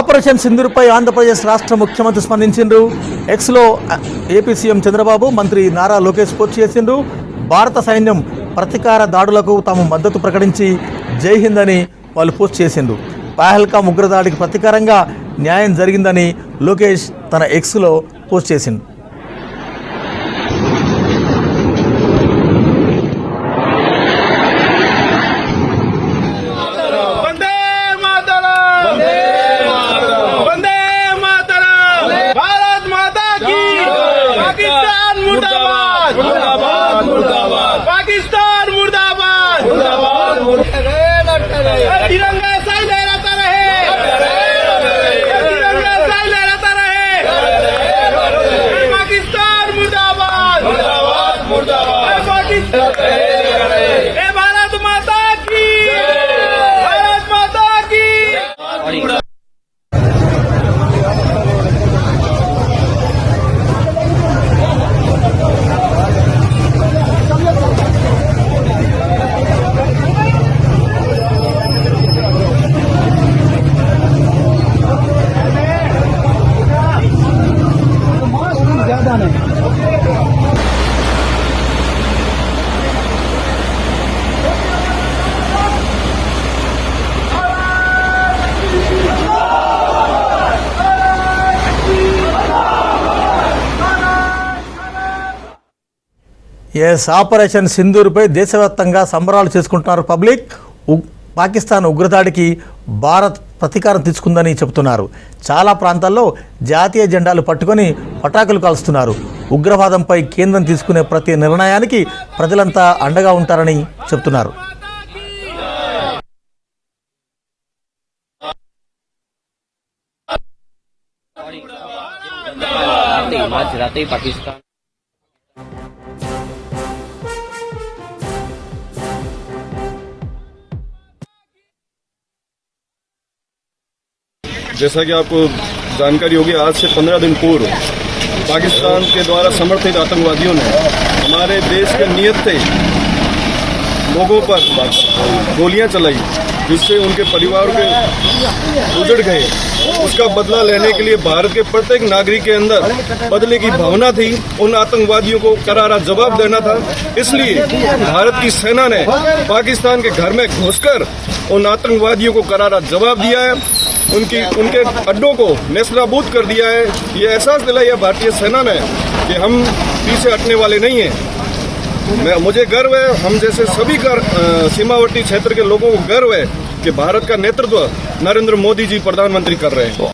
Operation సింధూర్పై Andhra Pradesh రాష్ట్ర ముఖ్యమంత్రి స్పందించిండ్రు. ఎక్స్లో ఏపీ సీఎం చంద్రబాబు, మంత్రి నారా లోకేష్ పోస్ట్ చేసిండ్రు. భారత సైన్యం ప్రతీకార దాడులకు తాము మద్దతు ప్రకటించి జై హింద్ అని వాళ్ళు పోస్ట్ చేసిండ్రు. పహల్గామ్ ఉగ్రదాడికి ప్రతీకారంగా న్యాయం జరిగిందని లోకేష్ తన ఎక్స్లో పోస్ట్ చేసిండు. पाकिस्तान मुर्दाबाद, तिरंगा साई लहराता रहे, तिरंगा साई लहराता रहे। पाकिस्तान मुर्दाबाद, पाकिस्तान, भारत माता की, भारत माता की। ఆపరేషన్ సింధూర్పై దేశవ్యాప్తంగా సంబరాలు చేసుకుంటున్నారు పబ్లిక్. పాకిస్తాన్ ఉగ్రదాడికి భారత్ ప్రతీకారం తీసుకుందని చెబుతున్నారు. చాలా ప్రాంతాల్లో జాతీయ జెండాలు పట్టుకొని పటాకులు కాల్స్తున్నారు. ఉగ్రవాదంపై కేంద్రం తీసుకునే ప్రతి నిర్ణయానికి ప్రజలంతా అండగా ఉంటారని చెబుతున్నారు. जैसा कि आपको जानकारी होगी, आज से 15 दिन पूर्व पाकिस्तान के द्वारा समर्थित आतंकवादियों ने हमारे देश के नियत से लोगों पर गोलियां चलाई, जिससे उनके परिवार के उजड़ गए। उसका बदला लेने के लिए भारत के प्रत्येक नागरिक के अंदर बदले की भावना थी। उन आतंकवादियों को करारा जवाब देना था। इसलिए भारत की सेना ने पाकिस्तान के घर में घुसकर उन आतंकवादियों को करारा जवाब दिया है। उनके अड्डों को नेस्तनाबूद कर दिया है। ये एहसास दिलाया भारतीय सेना ने कि हम पीछे हटने वाले नहीं हैं। मुझे गर्व है, हम जैसे सभी सीमावर्ती क्षेत्र के लोगों को गर्व है कि भारत का नेतृत्व नरेंद्र मोदी जी प्रधानमंत्री कर रहे हैं।